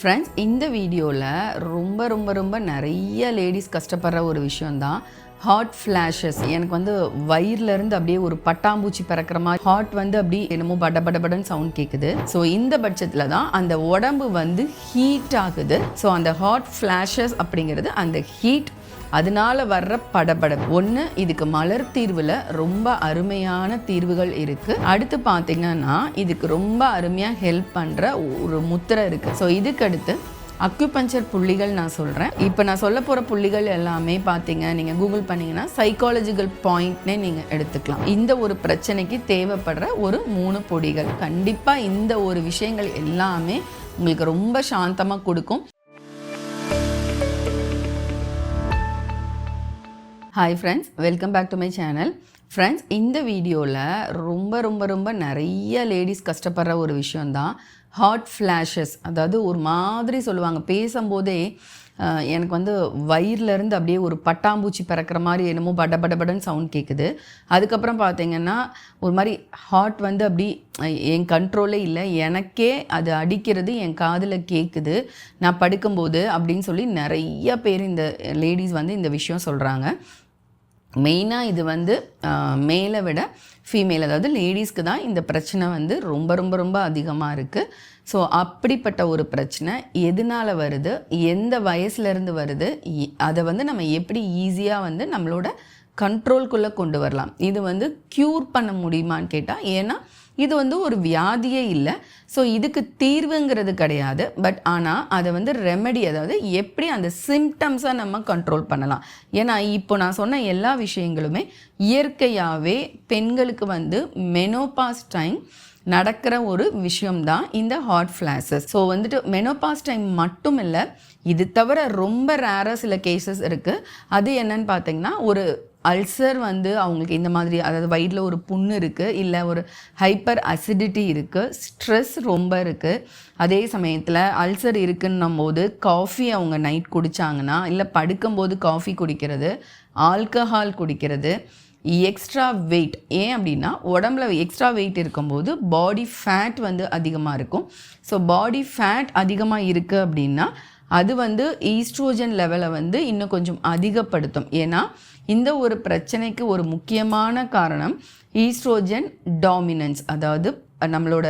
Friends, இந்த வீடியோவில் ரொம்ப நிறைய லேடிஸ் கஷ்டப்படுற ஒரு விஷயந்தான் ஹாட் ஃப்ளாஷஸ். எனக்கு வயிறுலேருந்து அப்படியே ஒரு பட்டாம்பூச்சி பறக்கிற மாதிரி ஹாட் அப்படி என்னமோ படன்னு சவுண்ட் கேட்குது. ஸோ இந்த பட்சத்தில் தான் அந்த உடம்பு ஹீட் ஆகுது. ஸோ அந்த ஹாட் ஃப்ளாஷஸ் அப்படிங்கிறது அந்த ஹீட், அதனால வர்ற படபடப்பு. ஒன்று, இதுக்கு மலர் தீர்வில் ரொம்ப அருமையான தீர்வுகள் இருக்குது. அடுத்து பார்த்தீங்கன்னா இதுக்கு ரொம்ப அருமையாக ஹெல்ப் பண்ணுற ஒரு முத்திரை இருக்குது. ஸோ இதுக்கடுத்து அக்யூபஞ்சர் புள்ளிகள் நான் சொல்கிறேன். இப்போ நான் சொல்ல போகிற புள்ளிகள் எல்லாமே பார்த்தீங்க, நீங்கள் கூகுள் பண்ணிங்கன்னா சைக்காலஜிக்கல் பாயிண்ட்னே நீங்கள் எடுத்துக்கலாம். இந்த ஒரு பிரச்சனைக்கு தேவைப்படுற ஒரு 3 பொடிகள். கண்டிப்பாக இந்த ஒரு விஷயங்கள் எல்லாமே உங்களுக்கு ரொம்ப சாந்தமாக கொடுக்கும். Hi friends, welcome back to my channel. Friends, இந்த வீடியோவில் ரொம்ப நிறைய லேடிஸ் கஷ்டப்படுற ஒரு விஷயந்தான் ஹாட் ஃப்ளாஷஸ். அதாவது ஒரு மாதிரி சொல்லுவாங்க, பேசும்போதே எனக்கு வயிறுலேருந்து அப்படியே ஒரு பட்டாம்பூச்சி பறக்கிற மாதிரி என்னமோ படன்னு சவுண்ட் கேட்குது. அதுக்கப்புறம் பார்த்தீங்கன்னா ஒரு மாதிரி ஹாட் அப்படி என் கண்ட்ரோலே இல்லை, எனக்கே அது அடிக்கிறது என் காதில் கேட்குது நான் படுக்கும்போது அப்படின்னு சொல்லி நிறைய பேர் இந்த லேடிஸ் இந்த விஷயம் சொல்கிறாங்க. மெயினாக இது மேலை விட ஃபீமேல், அதாவது லேடிஸ்க்கு தான் இந்த பிரச்சனை ரொம்ப அதிகமாக இருக்குது. ஸோ அப்படிப்பட்ட ஒரு பிரச்சனை எதனால் வருது, எந்த வயசுலேருந்து வருது, அதை நம்ம எப்படி ஈஸியாக நம்மளோட கண்ட்ரோல்குள்ளே கொண்டு வரலாம், இது க்யூர் பண்ண முடியுமான்னு கேட்டால், ஏன்னா இது ஒரு வியாதியே இல்லை. ஸோ இதுக்கு தீர்வுங்கிறது கிடையாது. பட் ஆனால் அதை ரெமெடி, அதாவது எப்படி அந்த சிம்டம்ஸை நம்ம கண்ட்ரோல் பண்ணலாம். ஏன்னா இப்போ நான் சொன்ன எல்லா விஷயங்களுமே இயற்கையாகவே பெண்களுக்கு மெனோபாஸ் டைம் நடக்கிற ஒரு விஷயம்தான் இந்த hot flashes. So menopause time மட்டும் இல்லை, இது தவிர ரொம்ப ரேராக சில கேசஸ் இருக்குது. அது என்னன்னு பார்த்தீங்கன்னா, ஒரு அல்சர் அவங்களுக்கு இந்த மாதிரி, அதாவது வயிறில் ஒரு புண்ணு இருக்குது, இல்லை ஒரு ஹைப்பர் அசிடிட்டி இருக்குது, ஸ்ட்ரெஸ் ரொம்ப இருக்குது. அதே சமயத்தில் அல்சர் இருக்குன்னும் போது காஃபி அவங்க நைட் குடித்தாங்கன்னா, இல்லை படுக்கும்போது காஃபி குடிக்கிறது, ஆல்கஹால் குடிக்கிறது, எக்ஸ்ட்ரா வெயிட். ஏன் அப்படின்னா உடம்புல எக்ஸ்ட்ரா வெயிட் இருக்கும்போது பாடி ஃபேட் அதிகமாக இருக்கும். ஸோ பாடி ஃபேட் அதிகமாக இருக்குது அப்படின்னா அது ஈஸ்ட்ரோஜன் லெவலை இன்னும் கொஞ்சம் அதிகப்படுத்தும். ஏன்னா இந்த ஒரு பிரச்சனைக்கு ஒரு முக்கியமான காரணம் ஈஸ்ட்ரோஜன் டாமினன்ஸ். அதாவது நம்மளோட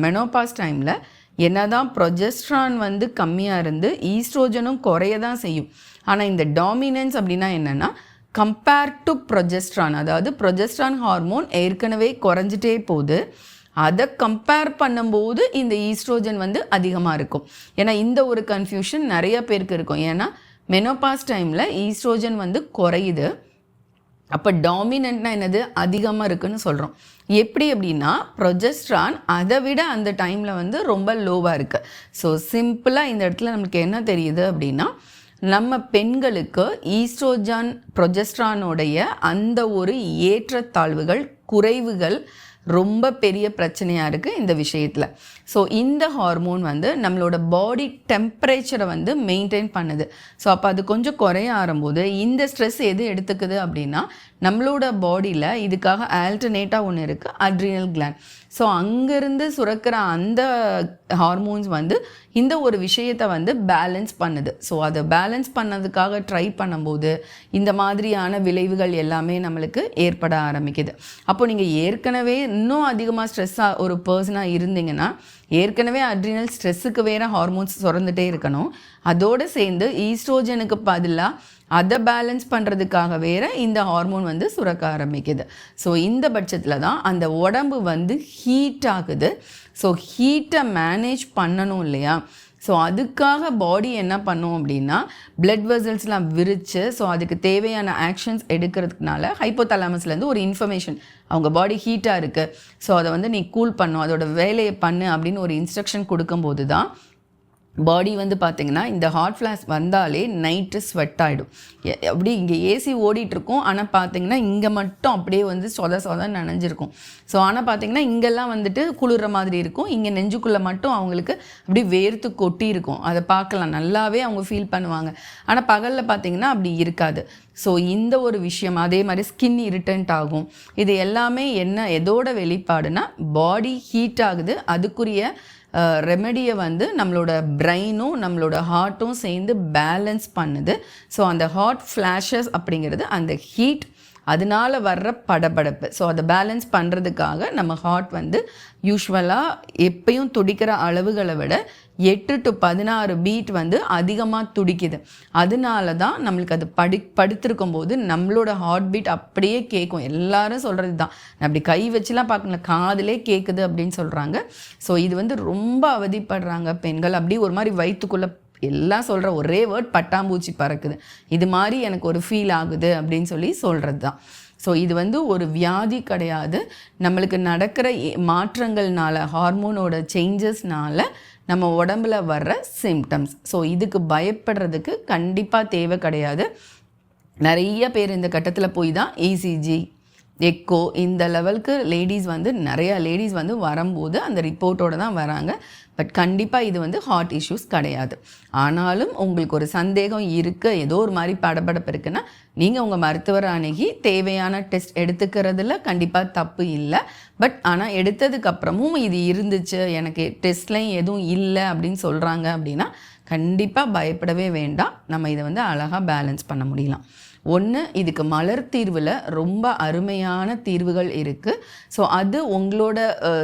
மெனோபாஸ் டைமில் என்னதான் ப்ரொஜெஸ்ட்ரான் கம்மியாக இருந்து ஈஸ்ட்ரோஜனும் குறைய தான் செய்யும். ஆனால் இந்த டாமினன்ஸ் அப்படின்னா என்னென்னா, கம்பேர் டு ப்ரொஜெஸ்ட்ரான், அதாவது ப்ரொஜெஸ்ட்ரான் ஹார்மோன் ஏற்கனவே குறைஞ்சிட்டே போகுது, அதை கம்பேர் பண்ணும்போது இந்த ஈஸ்ட்ரோஜன் அதிகமாக இருக்கும். ஏன்னா இந்த ஒரு கன்ஃபியூஷன் நிறைய பேருக்கு இருக்கும். ஏன்னா மெனோபாஸ் டைமில் ஈஸ்ட்ரோஜன் குறையுது, அப்போ டாமினன்ட்னா என்னது, அதிகமாக இருக்குன்னு சொல்கிறோம். எப்படி அப்படின்னா ப்ரொஜெஸ்ட்ரான் அதை விட அந்த டைமில் ரொம்ப லோவாக இருக்குது. ஸோ சிம்பிளாக இந்த இடத்துல நம்மளுக்கு என்ன தெரியுது அப்படின்னா, நம்ம பெண்களுக்கு ஈஸ்ட்ரோஜன் ப்ரொஜெஸ்ட்ரானோடைய அந்த ஒரு ஏற்றத்தாழ்வுகள், குறைவுகள் ரொம்ப பெரிய பிரச்சனையாக இருக்குது இந்த விஷயத்தில். ஸோ இந்த ஹார்மோன் நம்மளோட பாடி டெம்பரேச்சரை மெயின்டைன் பண்ணுது. ஸோ அப்போ அது கொஞ்சம் குறைய ஆரம்போது இந்த ஸ்ட்ரெஸ் எது எடுத்துக்குது அப்படின்னா, நம்மளோட பாடியில் இதுக்காக ஆல்டர்னேட்டாக ஒன்று இருக்குது, அட்ரினல் கிளாண்ட். ஸோ அங்கேருந்து சுரக்கிற அந்த ஹார்மோன்ஸ் இந்த ஒரு விஷயத்தை பேலன்ஸ் பண்ணுது. ஸோ அதை பேலன்ஸ் பண்ணதுக்காக ட்ரை பண்ணும்போது இந்த மாதிரியான விளைவுகள் எல்லாமே நம்மளுக்கு ஏற்பட ஆரம்பிக்குது. அப்போ நீங்கள் ஏற்கனவே இன்னும் அதிகமாக ஸ்ட்ரெஸ்ஸாக ஒரு பர்சனாக இருந்தீங்கன்னா, ஏற்கனவே அட்ரினல் ஸ்ட்ரெஸ்ஸுக்கு வேறு ஹார்மோன்ஸ் சுரந்துகிட்டே இருக்கணும், அதோடு சேர்ந்து ஈஸ்ட்ரோஜனுக்கு பதிலாக அதை பேலன்ஸ் பண்ணுறதுக்காக வேறு இந்த ஹார்மோன் சுரக்க ஆரம்பிக்குது. ஸோ இந்த பட்சத்தில் தான் அந்த உடம்பு ஹீட் ஆகுது. ஸோ ஹீட்டை மேனேஜ் பண்ணணும் இல்லையா? ஸோ அதுக்காக பாடி என்ன பண்ணும் அப்படின்னா, பிளட் வெசல்ஸ்லாம் விரித்து, ஸோ அதுக்கு தேவையான ஆக்ஷன்ஸ் எடுக்கிறதுனால ஹைப்போதலாமஸ்லேருந்து ஒரு இன்ஃபர்மேஷன், அவங்க பாடி ஹீட்டாக இருக்குது, ஸோ அதை நீ கூல் பண்ணும், அதோட வேலையை பண்ணு அப்படின்னு ஒரு இன்ஸ்ட்ரக்ஷன் கொடுக்கும்போது தான் பாடி பார்த்திங்கன்னா இந்த ஹாட் ஃப்ளாஷ் வந்தாலே நைட்டு ஸ்வெட் ஆகிடும். அப்படி இங்கே ஏசி ஓடிட்டுருக்கும், ஆனால் பார்த்திங்கன்னா இங்கே மட்டும் அப்படியே சொத நனைஞ்சிருக்கும். ஸோ ஆனால் பார்த்திங்கன்னா இங்கெல்லாம் குளிர்ற மாதிரி இருக்கும், இங்கே நெஞ்சுக்குள்ளே மட்டும் அவங்களுக்கு அப்படி வேர்த்து கொட்டி இருக்கும். அதை பார்க்கலாம், நல்லாவே அவங்க ஃபீல் பண்ணுவாங்க. ஆனால் பகலில் பார்த்திங்கன்னா அப்படி இருக்காது. ஸோ இந்த ஒரு விஷயம், அதே மாதிரி ஸ்கின் இரிட்டன்ட் ஆகும். இது எல்லாமே எதோட வெளிப்பாடுனா, பாடி ஹீட் ஆகுது, அதுக்குரிய ரெமெடியை வந்து நம்மளோட பிரெயினும் நம்மளோட ஹார்ட்டும் சேர்ந்து பேலன்ஸ் பண்ணுது. ஸோ அந்த ஹாட் ஃப்ளாஷஸ் அப்படிங்கிறது அந்த ஹீட் அதனால் வர்ற படபடப்பு. ஸோ அதை பேலன்ஸ் பண்ணுறதுக்காக நம்ம ஹார்ட் வந்து யூஸ்வலாக எப்பயும் துடிக்கிற அளவுகளை விட 8 to 16 பீட் வந்து அதிகமாக துடிக்குது. அதனால தான் நம்மளுக்கு அது படுத்திருக்கும் போது நம்மளோட ஹார்ட் பீட் அப்படியே கேட்கும். எல்லாரும் சொல்கிறது தான், அப்படி கை வச்சுலாம் பார்க்கல, காதிலே கேட்குது அப்படின்னு சொல்கிறாங்க. ஸோ இது வந்து ரொம்ப அவதிப்படுறாங்க பெண்கள். அப்படி ஒரு மாதிரி வயிற்றுக்குள்ளே எல்லாம் சொல்கிற ஒரே வேர்ட் பட்டாம்பூச்சி பறக்குது, இது மாதிரி எனக்கு ஒரு ஃபீல் ஆகுது அப்படின்னு சொல்லி சொல்கிறது தான். ஸோ இது வந்து ஒரு வியாதி கிடையாது, நம்மளுக்கு நடக்கிற மாற்றங்கள்னால, ஹார்மோனோட சேஞ்சஸ்னால நம்ம உடம்புல வர்ற சிம்டம்ஸ். ஸோ இதுக்கு பயப்படுறதுக்கு கண்டிப்பாக தேவை கிடையாது. நிறைய பேர் இந்த கட்டத்தில் போய் தான் இசிஜி, எக்கோ இந்த லெவலுக்கு நிறையா லேடிஸ் வந்து வரும்போது அந்த ரிப்போர்ட்டோடு தான் வராங்க. பட் கண்டிப்பாக இது வந்து ஹார்ட் இஷ்யூஸ் கிடையாது. ஆனாலும் உங்களுக்கு ஒரு சந்தேகம் இருக்குது, ஏதோ ஒரு மாதிரி படபடப்பு இருக்குன்னா நீங்கள் உங்கள் மருத்துவரை அணுகி தேவையான டெஸ்ட் எடுத்துக்கிறதுல கண்டிப்பாக தப்பு இல்லை. பட் ஆனால் எடுத்ததுக்கப்புறமும் இது இருந்துச்சு, எனக்கு டெஸ்ட்லையும் எதுவும் இல்லை அப்படின்னு சொல்கிறாங்க அப்படின்னா கண்டிப்பாக பயப்படவே வேண்டாம். நம்ம இதை வந்து அழகாக பேலன்ஸ் பண்ண முடியலாம். ஒன்று, இதுக்கு மலர் தீர்வில் ரொம்ப அருமையான தீர்வுகள் இருக்குது. ஸோ அது உங்களோட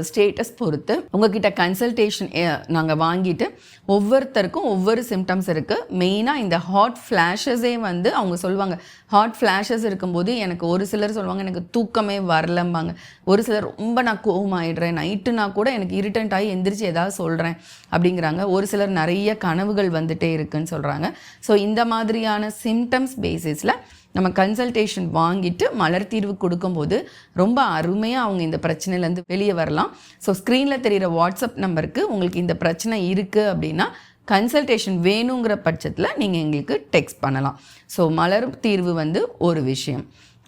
ஸ்டேட்டஸ் பொறுத்து உங்ககிட்ட கன்சல்டேஷன் நாங்கள் வாங்கிட்டு ஒவ்வொருத்தருக்கும் ஒவ்வொரு சிம்டம்ஸ் இருக்குது. மெயினாக இந்த ஹாட் ஃப்ளாஷஸே வந்து அவங்க சொல்லுவாங்க, ஹாட் ஃப்ளாஷஸ் இருக்கும்போது எனக்கு ஒரு சிலர் சொல்லுவாங்க எனக்கு தூக்கமே வரலம்பாங்க, ஒரு சிலர் ரொம்ப நான் கோவமாயிடுறேன், நைட்டுனா கூட எனக்கு இரிட்டன்ட் ஆகி எந்திரிச்சு ஏதாவது சொல்கிறேன் அப்படிங்கிறாங்க, ஒரு சிலர் நிறைய கனவுகள் வந்துட்டே இருக்குன்னு சொல்கிறாங்க. ஸோ இந்த மாதிரியான சிம்டம்ஸ் பேசிஸில் நம்ம கன்சல்டேஷன் வாங்கிட்டு மலர் தீர்வு கொடுக்கும்போது ரொம்ப அருமையாக அவங்க இந்த பிரச்சனையிலேருந்து வெளியே வரலாம். ஸோ ஸ்க்ரீனில் தெரிகிற வாட்ஸ்அப் நம்பருக்கு உங்களுக்கு இந்த பிரச்சனை இருக்குது அப்படின்னா கன்சல்டேஷன் வேணுங்கிற பட்சத்தில் நீங்கள் எங்களுக்கு டெக்ஸ்ட் பண்ணலாம். ஸோ மலர் தீர்வு வந்து ஒரு விஷயம்.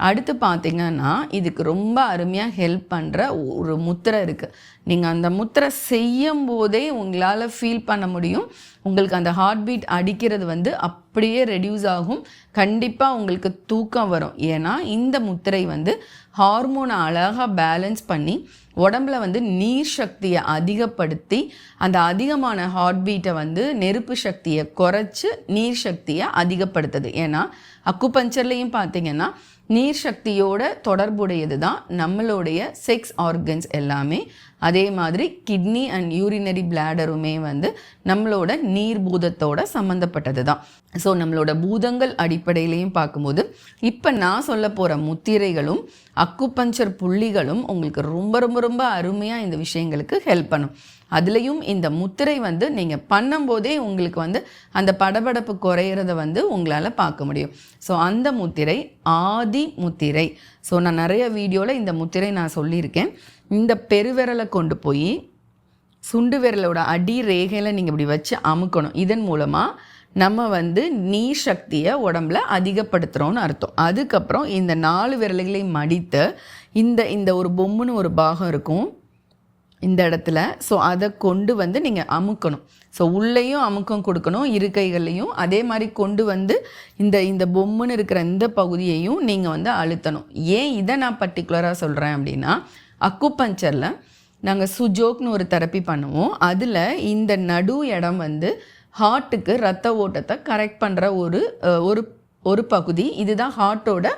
அடுத்து பார்த்திங்கன்னா இதுக்கு ரொம்ப அருமையாக ஹெல்ப் பண்ணுற ஒரு முத்திரை இருக்குது. நீங்கள் அந்த முத்திரை செய்யும் போதே உங்களால் ஃபீல் பண்ண முடியும், உங்களுக்கு அந்த ஹார்ட் பீட் அடிக்கிறது வந்து அப்படியே ரெடியூஸ் ஆகும். கண்டிப்பாக உங்களுக்கு தூக்கம் வரும். ஏன்னா இந்த முத்திரை வந்து ஹார்மோனை அழகாக பேலன்ஸ் பண்ணி உடம்புல வந்து நீர் சக்தியை அதிகப்படுத்தி அந்த அதிகமான ஹார்ட் பீட்டை வந்து நெருப்பு சக்தியை குறைச்சி நீர் சக்தியை அதிகப்படுத்துது. ஏன்னா அக்குபஞ்சர்லேயும் பார்த்திங்கன்னா நீர் சக்தியோட தொடர்புடையது தான் நம்மளுடைய செக்ஸ் ஆர்கன்ஸ் எல்லாமே. அதே மாதிரி கிட்னி அண்ட் யூரினரி பிளாடருமே வந்து நம்மளோட நீர் பூதத்தோட சம்மந்தப்பட்டது தான். ஸோ நம்மளோட பூதங்கள் அடிப்படையிலையும் பார்க்கும்போது இப்போ நான் சொல்ல போகிற முத்திரைகளும் அக்குபஞ்சர் புள்ளிகளும் உங்களுக்கு ரொம்ப ரொம்ப ரொம்ப அருமையாக இந்த விஷயங்களுக்கு ஹெல்ப் பண்ணும். அதுலேயும் இந்த முத்திரை வந்து நீங்கள் பண்ணும்போதே உங்களுக்கு வந்து அந்த படபடப்பு குறையிறத வந்து உங்களால் பார்க்க முடியும். ஸோ அந்த முத்திரை ஆதி முத்திரை. ஸோ நான் நிறைய வீடியோவில் இந்த முத்திரை நான் சொல்லியிருக்கேன். இந்த பெருவிரலை கொண்டு போய் சுண்டு விரலோட அடி ரேகையில் நீங்கள் இப்படி வச்சு அமுக்கணும். இதன் மூலமாக நம்ம வந்து நீர் சக்தியை உடம்புல அதிகப்படுத்துகிறோன்னு அர்த்தம். அதுக்கப்புறம் இந்த 4 விரல்களையும் மடித்து இந்த ஒரு பொம்முன்னு ஒரு பாகம் இருக்கும் இந்த இடத்துல. ஸோ அதை கொண்டு வந்து நீங்கள் அமுக்கணும். ஸோ உள்ளேயும் அமுக்கம் கொடுக்கணும், இருக்கைகள்லையும் அதே மாதிரி கொண்டு வந்து இந்த பொம்முன்னு இருக்கிற இந்த பகுதியையும் நீங்கள் வந்து அழுத்தணும். ஏன் இதை நான் பர்டிகுலராக சொல்கிறேன் அப்படின்னா, அக்குபஞ்சரில் நாங்கள் சுஜோக்னு ஒரு தெரப்பி பண்ணுவோம். அதில் இந்த நடு இடம் வந்து ஹார்ட்டுக்கு ரத்த ஓட்டத்தை கரெக்ட் பண்ணுற ஒரு பகுதி. இதுதான் ஹார்ட்டோட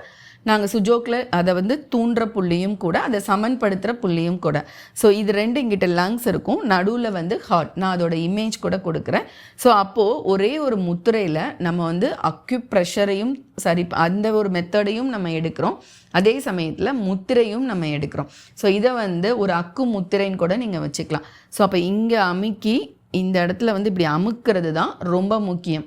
நாங்கள் சுஜோக்கில் அதை வந்து தூண்டுற புள்ளியும் கூட, அதை சமன்படுத்துகிற புள்ளியும் கூட. ஸோ இது ரெண்டு இங்கிட்ட லங்ஸ் இருக்கும், நடுவில் வந்து ஹார்ட். நான் அதோட இமேஜ் கூட கொடுக்குறேன். ஸோ அப்போது ஒரே ஒரு முத்திரையில் நம்ம வந்து அக்யூப்ரெஷரையும் அந்த ஒரு மெத்தடையும் நம்ம எடுக்கிறோம், அதே சமயத்தில் முத்திரையும் நம்ம எடுக்கிறோம். ஸோ இதை வந்து ஒரு அக்கு முத்திரைன்னு கூட நீங்கள் வச்சுக்கலாம். ஸோ அப்போ இங்கே அமுக்கி இந்த இடத்துல வந்து இப்படி அமுக்கிறது தான் ரொம்ப முக்கியம்.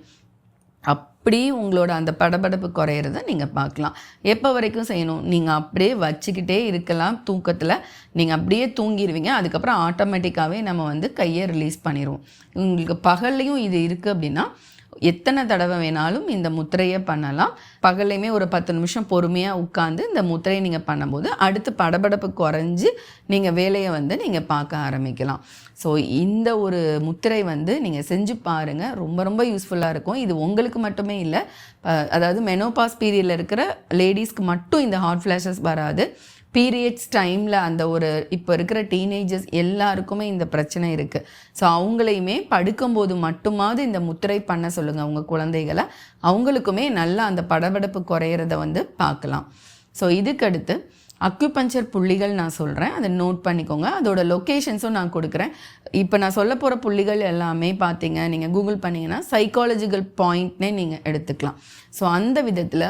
அப்படி உங்களோட அந்த படபடப்பு குறையிறத நீங்கள் பார்க்கலாம். எப்போ வரைக்கும் செய்யணும்? நீங்கள் அப்படியே வச்சுக்கிட்டே இருக்கலாம். தூக்கத்தில் நீங்கள் அப்படியே தூங்கிடுவீங்க. அதுக்கப்புறம் ஆட்டோமேட்டிக்காகவே நம்ம வந்து கையை ரிலீஸ் பண்ணிடுவோம். உங்களுக்கு பகல்லையும் இது இருக்குது அப்படின்னா எத்தனை தடவை வேணாலும் இந்த முத்திரையை பண்ணலாம். பகல்லையுமே ஒரு 10 நிமிஷம் பொறுமையாக உட்காந்து இந்த முத்திரையை நீங்கள் பண்ணும்போது அடுத்து படபடப்பு குறைஞ்சி நீங்கள் வேலையை வந்து நீங்கள் பார்க்க ஆரம்பிக்கலாம். ஸோ இந்த ஒரு முத்திரை வந்து நீங்கள் செஞ்சு பாருங்கள், ரொம்ப ரொம்ப யூஸ்ஃபுல்லாக இருக்கும். இது உங்களுக்கு மட்டுமே இல்லை, அதாவது மெனோபாஸ் பீரியடில் இருக்கிற லேடிஸ்க்கு மட்டும் இந்த ஹாட் ஃப்ளாஷஸ் வராது. பீரியட்ஸ் டைமில் அந்த ஒரு இப்போ இருக்கிற டீனேஜர்ஸ் எல்லாருக்குமே இந்த பிரச்சனை இருக்குது. ஸோ அவங்களையுமே படுக்கும்போது மட்டுமாவது இந்த முத்திரை பண்ண சொல்லுங்கள் அவங்க குழந்தைகளை. அவங்களுக்குமே நல்லா அந்த படபடப்பு குறையிறத வந்து பார்க்கலாம். ஸோ இதுக்கடுத்து அக்யூபஞ்சர் புள்ளிகள் நான் சொல்கிறேன், அதை நோட் பண்ணிக்கோங்க. அதோட லொக்கேஷன்ஸும் நான் கொடுக்குறேன். இப்போ நான் சொல்ல போகிற புள்ளிகள் எல்லாமே பார்த்தீங்க நீங்கள் கூகுள் பண்ணிங்கன்னா சைக்காலஜிக்கல் பாயிண்ட்னே நீங்கள் எடுத்துக்கலாம். ஸோ அந்த விதத்தில்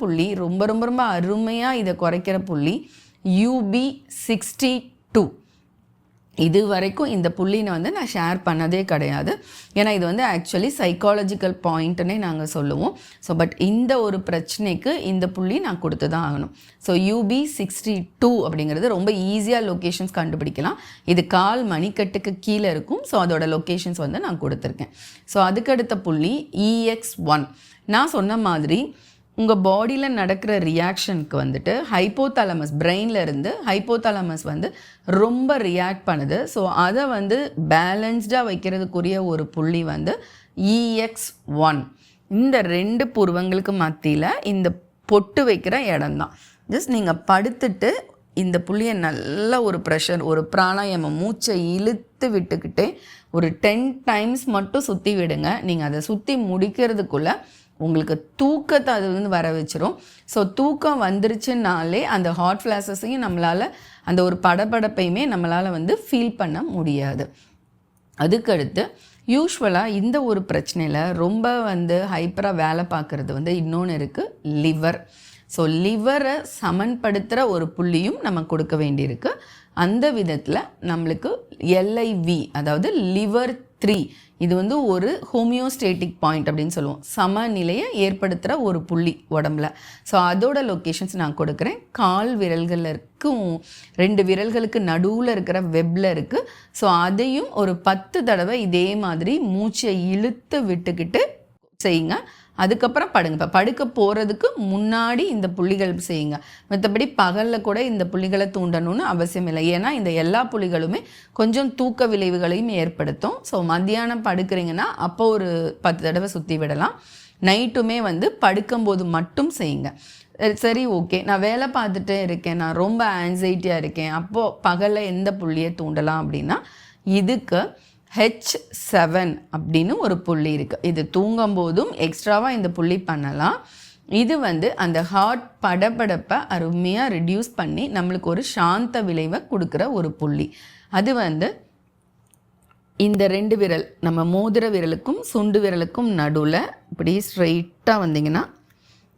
புள்ளி ரொம்ப ரொம்ப ரொம்ப அருமையாக இதை குறைக்கிற புள்ளி UB62. இது வரைக்கும் இந்த புள்ளினை வந்து நான் ஷேர் பண்ணதே கிடையாது. ஏன்னா இது வந்து ஆக்சுவலி சைக்காலஜிக்கல் பாயிண்ட்டுன்னே நாங்கள் சொல்லுவோம். ஸோ பட் இந்த ஒரு பிரச்சனைக்கு இந்த புள்ளி நான் கொடுத்து தான் ஆகணும். ஸோ UB62 அப்படிங்கிறது ரொம்ப ஈஸியாக லொக்கேஷன்ஸ் கண்டுபிடிக்கலாம். இது கால் மணிக்கட்டுக்கு கீழே இருக்கும். ஸோ அதோட லொக்கேஷன்ஸ் வந்து நான் கொடுத்துருக்கேன். ஸோ அதுக்கடுத்த புள்ளி EX1. நான் சொன்ன மாதிரி உங்கள் பாடியில் நடக்கிற ரியாக்ஷனுக்கு வந்துட்டு ஹைப்போதாலமஸ், பிரெயினில் இருந்து ஹைப்போதாலமஸ் வந்து ரொம்ப ரியாக்ட் பண்ணுது. ஸோ அதை வந்து பேலன்ஸ்டாக வைக்கிறதுக்குரிய ஒரு புள்ளி வந்து EX1. இந்த 2 புருவங்களுக்கு மத்தியில் இந்த பொட்டு வைக்கிற இடம்தான். ஜஸ்ட் நீங்கள் படுத்துட்டு இந்த புள்ளியை நல்ல ஒரு ப்ரெஷர், ஒரு பிராணாயாமம், மூச்சை இழுத்து விட்டுக்கிட்டே ஒரு 10 டைம்ஸ் மட்டும் சுற்றி விடுங்க. நீங்கள் அதை சுற்றி முடிக்கிறதுக்குள்ளே உங்களுக்கு தூக்கத்தை அது வந்து வர வச்சிரும். ஸோ தூக்கம் வந்துருச்சுனாலே அந்த ஹாட் ஃப்ளாஷஸையும் நம்மளால், அந்த ஒரு படபடப்பையுமே நம்மளால் வந்து ஃபீல் பண்ண முடியாது. அதுக்கடுத்து யூஸ்வலாக இந்த ஒரு பிரச்சனையில் ரொம்ப வந்து ஹைப்பராக வேலை பார்க்குறது வந்து இன்னொன்று இருக்குது, லிவர். ஸோ லிவரை சமன்படுத்துகிற ஒரு புள்ளியும் நம்ம கொடுக்க வேண்டியிருக்கு. அந்த விதத்தில் நம்மளுக்கு LIV, அதாவது liver 3, இது வந்து ஒரு ஹோமியோஸ்டேட்டிக் பாயிண்ட் அப்படின்னு சொல்லுவோம். சமநிலையை ஏற்படுத்துகிற ஒரு புள்ளி உடம்புல. ஸோ அதோட லொக்கேஷன்ஸ் நான் கொடுக்குறேன். கால் விரல்களில் இருக்கும், 2 விரல்களுக்கு நடுவில் இருக்கிற வெப்பில் இருக்குது. ஸோ அதையும் ஒரு 10 தடவை இதே மாதிரி மூச்சை இழுத்து விட்டுக்கிட்டு செய்யுங்க. அதுக்கப்புறம் படுங்க. இப்போ படுக்க போகிறதுக்கு முன்னாடி இந்த புள்ளிகள் செய்யுங்க. மற்றபடி பகலில் கூட இந்த புள்ளிகளை தூண்டணும்னு அவசியம் இல்லை. ஏன்னா இந்த எல்லா புள்ளிகளுமே கொஞ்சம் தூக்க விளைவுகளையும் ஏற்படுத்தும். ஸோ மத்தியானம் படுக்கிறீங்கன்னா அப்போ ஒரு 10 தடவை சுற்றி விடலாம். நைட்டுமே வந்து படுக்கும்போது மட்டும் செய்யுங்க. சரி, ஓகே, நான் வேலை பார்த்துட்டே இருக்கேன், நான் ரொம்ப ஆன்சைட்டியாக இருக்கேன், அப்போது பகலில் எந்த புள்ளியை தூண்டலாம் அப்படின்னா இதுக்கு H7 அப்படின்னு ஒரு புள்ளி இருக்குது. இது தூங்கும்போதும் எக்ஸ்ட்ராவாக இந்த புள்ளி பண்ணலாம். இது வந்து அந்த ஹார்ட் படபடப்பை அருமையாக ரிடியூஸ் பண்ணி நம்மளுக்கு ஒரு சாந்த விளைவை கொடுக்குற ஒரு புள்ளி. அது வந்து இந்த 2 விரல், நம்ம மோதிர விரலுக்கும் சுண்டு விரலுக்கும் நடுவில் இப்படி ஸ்ட்ரெயிட்டாக வந்தீங்கன்னா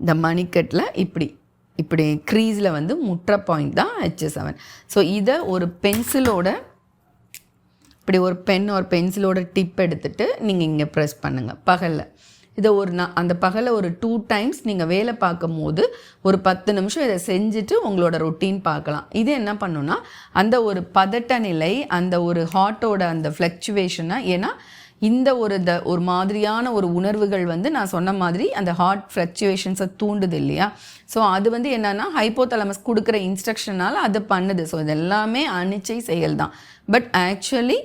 இந்த மணிக்கட்டில் இப்படி க்ரீஸில் வந்து முற்ற பாயிண்ட் தான் H7. ஸோ இதை ஒரு பென்சிலோட, இப்படி ஒரு பென் ஒரு பென்சிலோட டிப் எடுத்துகிட்டு நீங்கள் இங்கே ப்ரெஸ் பண்ணுங்கள் பகலில். இதை அந்த பகலில் ஒரு 2 டைம்ஸ் நீங்கள் வேலை பார்க்கும் போது ஒரு 10 நிமிஷம் இதை செஞ்சுட்டு உங்களோட ரொட்டீன் பார்க்கலாம். இது என்ன பண்ணுன்னா அந்த ஒரு பதட்ட நிலை, அந்த ஒரு ஹார்ட்டோட அந்த ஃப்ளக்சுவேஷனை, ஏன்னா இந்த ஒரு மாதிரியான ஒரு உணர்வுகள் வந்து நான் சொன்ன மாதிரி அந்த ஹார்ட் ஃப்ளக்சுவேஷன்ஸை தூண்டுது இல்லையா. ஸோ அது வந்து என்னென்னா ஹைப்போதலமஸ் கொடுக்குற இன்ஸ்ட்ரக்ஷனால் அது பண்ணுது. ஸோ இதெல்லாமே அனிச்சை செயல் தான். பட் ஆக்சுவலி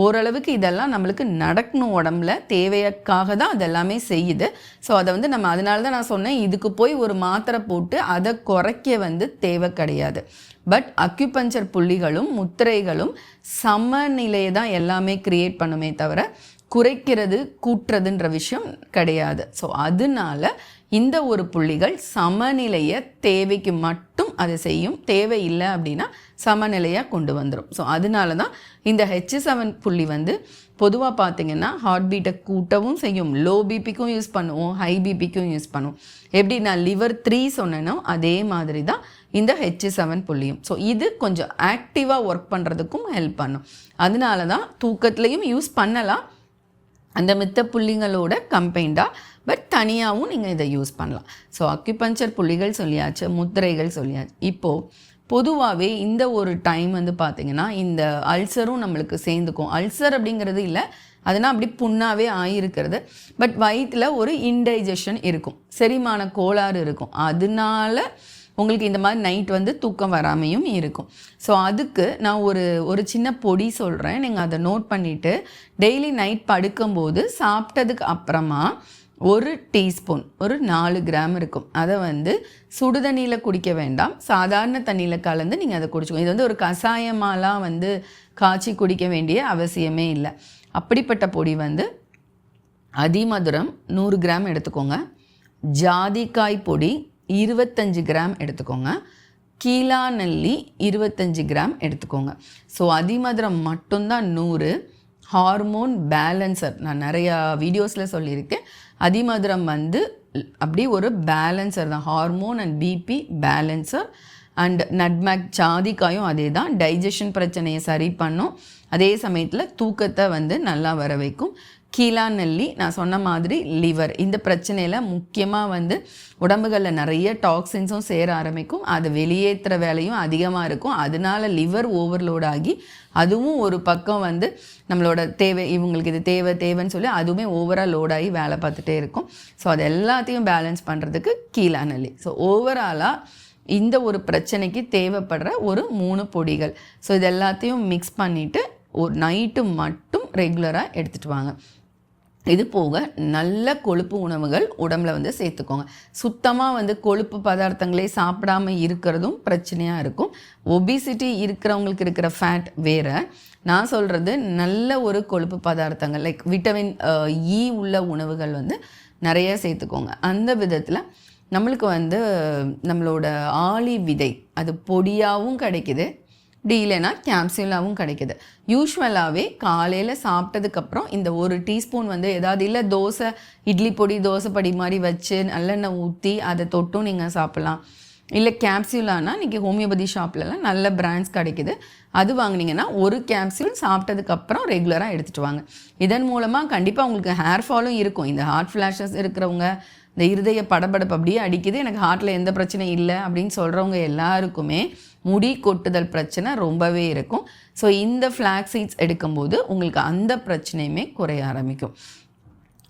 ஓரளவுக்கு இதெல்லாம் நம்மளுக்கு நடக்கணும், உடம்புல தேவைக்காக தான் அதெல்லாமே செய்யுது. ஸோ அதை வந்து நம்ம, அதனால தான் நான் சொன்னேன், இதுக்கு போய் ஒரு மாத்திரை போட்டு அதை குறைக்க வந்து தேவை கிடையாது. பட் அக்யூபஞ்சர் புள்ளிகளும் முத்திரைகளும் சமநிலையை தான் எல்லாமே கிரியேட் பண்ணுமே தவிர குறைக்கிறது கூட்டுறதுன்ற விஷயம் கிடையாது. ஸோ அதனால இந்த ஒரு புள்ளிகள் சமநிலையை தேவைக்கு மட்டும் அதை செய்யும், தேவை இல்லை அப்படின்னா சமநிலையாக கொண்டு வந்துடும். ஸோ அதனால தான் இந்த H7 புள்ளி வந்து பொதுவாக பார்த்திங்கன்னா ஹார்ட் பீட்டை கூட்டவும் செய்யும். லோ பிபிக்கும் யூஸ் பண்ணுவோம், ஹை பிபிக்கும் யூஸ் பண்ணுவோம். எப்படி நான் liver 3 சொன்னேனோ அதே மாதிரி தான் இந்த H7 புள்ளியும். ஸோ இது கொஞ்சம் ஆக்டிவாக ஒர்க் பண்ணுறதுக்கும் ஹெல்ப் பண்ணும். அதனால தான் தூக்கத்துலேயும் யூஸ் பண்ணலாம் அந்த மித்த புள்ளிங்களோட கம்பைண்டாக, பட் தனியாகவும் நீங்கள் இதை யூஸ் பண்ணலாம். ஸோ அக்யூபஞ்சர் புள்ளிகள் சொல்லியாச்சு, முத்திரைகள் சொல்லியாச்சு. இப்போது பொதுவாகவே இந்த ஒரு டைம் வந்து பார்த்திங்கன்னா இந்த அல்சரும் நம்மளுக்கு சேர்ந்துக்கும். அல்சர் அப்படிங்கிறது இல்லை, அதனால் அப்படி புண்ணாகவே ஆகிருக்கிறது. பட் வயிற்றில் ஒரு இன்டைஜஷன் இருக்கும், செரிமான கோளாறு இருக்கும். அதனால உங்களுக்கு இந்த மாதிரி நைட் வந்து தூக்கம் வராமையும் இருக்கும். ஸோ அதுக்கு நான் ஒரு சின்ன பொடி சொல்கிறேன், நீங்கள் அதை நோட் பண்ணிவிட்டு டெய்லி நைட் படுக்கும்போது சாப்பிட்டதுக்கு அப்புறமா 1 டீஸ்பூன் ஒரு 4 கிராம் இருக்கும். அதை வந்து சுடு தண்ணியில் குடிக்க வேண்டாம், சாதாரண தண்ணியில் கலந்து நீங்கள் அதை குடிச்சுக்கோங்க. இது வந்து ஒரு கஷாயமாலாம் வந்து காய்ச்சி குடிக்க வேண்டிய அவசியமே இல்லை. அப்படிப்பட்ட பொடி வந்து அதிமதுரம் 100 கிராம் எடுத்துக்கோங்க, ஜாதிக்காய் பொடி 25 கிராம் எடுத்துக்கோங்க, கீழாநெல்லி 25 கிராம் எடுத்துக்கோங்க. ஸோ அதிமதுரம் மட்டும்தான் 100. ஹார்மோன் பேலன்சர் நான் நிறையா வீடியோஸில் சொல்லியிருக்கேன். அதிமதுரம் வந்து அப்படி ஒரு பேலன்சர் தான், hormone and BP balancer. And nutmeg ஜாதிக்காயும் அதே தான், டைஜஷன் பிரச்சனையை சரி பண்ணும், அதே சமயத்தில் தூக்கத்தை வந்து நல்லா வர வைக்கும். கீழாநெல்லி நான் சொன்ன மாதிரி லிவர், இந்த பிரச்சனையில் முக்கியமாக வந்து உடம்புகளில் நிறைய டாக்ஸின்ஸும் சேர ஆரம்பிக்கும், அது வெளியேற்றுற வேலையும் அதிகமாக இருக்கும். அதனால லிவர் ஓவர்லோட் ஆகி அதுவும் ஒரு பக்கம் வந்து நம்மளோட தேவை, இவங்களுக்கு இது தேவைன்னு சொல்லி அதுவுமே ஓவரால் லோடாகி வேலை பார்த்துட்டே இருக்கும். ஸோ அது எல்லாத்தையும் பேலன்ஸ் பண்ணுறதுக்கு கீழாநெல்லி. ஸோ ஓவராலாக இந்த ஒரு பிரச்சனைக்கு தேவைப்படுற ஒரு 3 பொடிகள். ஸோ இது எல்லாத்தையும் மிக்ஸ் பண்ணிவிட்டு ஒரு நைட்டு மட்டும் ரெகுலராக எடுத்துகிட்டு வாங்க. இது போக நல்ல கொழுப்பு உணவுகள் உடம்புல வந்து சேர்த்துக்கோங்க. சுத்தமாக வந்து கொழுப்பு பதார்த்தங்களே சாப்பிடாமல் இருக்கிறதும் பிரச்சனையாக இருக்கும். ஒபிசிட்டி இருக்கிறவங்களுக்கு இருக்கிற ஃபேட் வேறு, நான் சொல்கிறது நல்ல ஒரு கொழுப்பு பதார்த்தங்கள் லைக் விட்டமின் இ உள்ள உணவுகள் வந்து நிறைய சேர்த்துக்கோங்க. அந்த விதத்தில் நம்மளுக்கு வந்து நம்மளோட ஆளி விதை அது பொடியாகவும் கிடைக்கிது, இப்படி இல்லைன்னா கேப்சூலாகவும் கிடைக்கிது. யூஸ்வலாகவே காலையில் சாப்பிட்டதுக்கப்புறம் இந்த 1 டீஸ்பூன் வந்து ஏதாவது இல்லை தோசை இட்லி பொடி தோசை பொடி மாதிரி வச்சு நல்லெண்ணெய் ஊற்றி அதை தொட்டும் நீங்கள் சாப்பிட்லாம். இல்லை கேப்சூலானா இன்றைக்கி ஹோமியோபதி ஷாப்லலாம் நல்ல பிராண்ட்ஸ் கிடைக்கிது, அது வாங்கினீங்கன்னா 1 கேப்சூல் சாப்பிட்டதுக்கப்புறம் ரெகுலராக எடுத்துகிட்டு வாங்க. இதன் மூலமாக கண்டிப்பாக உங்களுக்கு ஹேர் ஃபாலும் இருக்கும். இந்த ஹார்ட் ஃப்ளாஷஸ் இருக்கிறவங்க, இந்த இருதய படபடப்பு அப்படியே அடிக்குது, எனக்கு ஹார்ட்டில் எந்த பிரச்சனையும் இல்லை அப்படின்னு சொல்கிறவங்க எல்லாருக்குமே முடி கொட்டுதல் பிரச்சனை ரொம்பவே இருக்கும். ஸோ இந்த ஃப்ளாக்ஸ் சீட்ஸ் எடுக்கும்போது உங்களுக்கு அந்த பிரச்சனையுமே குறைய ஆரம்பிக்கும்.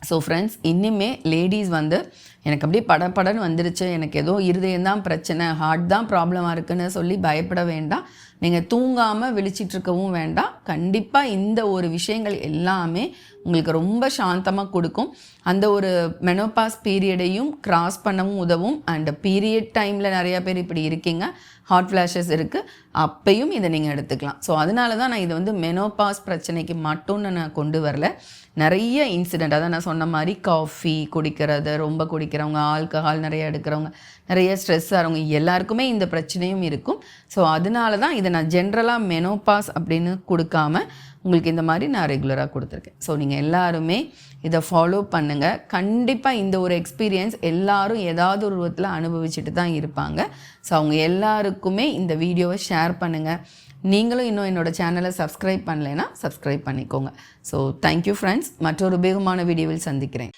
ஸோ ஃப்ரெண்ட்ஸ், இன்னுமே லேடிஸ் வந்து எனக்கு அப்படியே படன்னு வந்துருச்சு, எனக்கு ஏதோ இருதயம்தான் பிரச்சனை, ஹார்ட் தான் ப்ராப்ளமாக இருக்குன்னு சொல்லி பயப்பட வேண்டாம். நீங்கள் தூங்காமல் விழிச்சிட்ருக்கவும் வேண்டாம். கண்டிப்பாக இந்த ஒரு விஷயங்கள் எல்லாமே உங்களுக்கு ரொம்ப சாந்தமாக கொடுக்கும். அந்த ஒரு மெனோபாஸ் பீரியடையும் கிராஸ் பண்ணவும் உதவும். அண்ட் பீரியட் டைமில் நிறையா பேர் இப்படி இருக்கீங்க, ஹாட் ஃப்ளாஷஸ் இருக்குது, அப்பையும் இதை நீங்கள் எடுத்துக்கலாம். ஸோ அதனால தான் நான் இதை வந்து மெனோபாஸ் பிரச்சனைக்கு மட்டும்னு நான் கொண்டு வரல. நிறைய இன்சிடெண்ட், அதான் நான் சொன்ன மாதிரி காஃபி குடிக்கிறது, ரொம்ப குடிக்கிறவங்க, ஆல்கஹால் நிறைய எடுக்கிறவங்க, நிறைய ஸ்ட்ரெஸ் ஆகிறவங்க எல்லாருக்குமே இந்த பிரச்சனையும் இருக்கும். ஸோ அதனால தான் இதை நான் ஜென்ரலாக மெனோபாஸ் அப்படின்னு கொடுக்காம உங்களுக்கு இந்த மாதிரி நான் ரெகுலராக கொடுத்துருக்கேன். ஸோ நீங்கள் எல்லாருமே இதை ஃபாலோ பண்ணுங்கள். கண்டிப்பாக இந்த ஒரு எக்ஸ்பீரியன்ஸ் எல்லாரும் ஏதாவது ஒரு விதத்தில் அனுபவிச்சுட்டு தான் இருப்பாங்க. ஸோ அவங்க எல்லாருக்குமே இந்த வீடியோவை ஷேர் பண்ணுங்கள். நீங்களும் இன்னும் என்னோடய சேனலை சப்ஸ்கிரைப் பண்ணலைன்னா சப்ஸ்கிரைப் பண்ணிக்கோங்க. ஸோ தேங்க்யூ ஃப்ரெண்ட்ஸ், மற்றொரு உபயோகமான வீடியோவில் சந்திக்கிறேன்.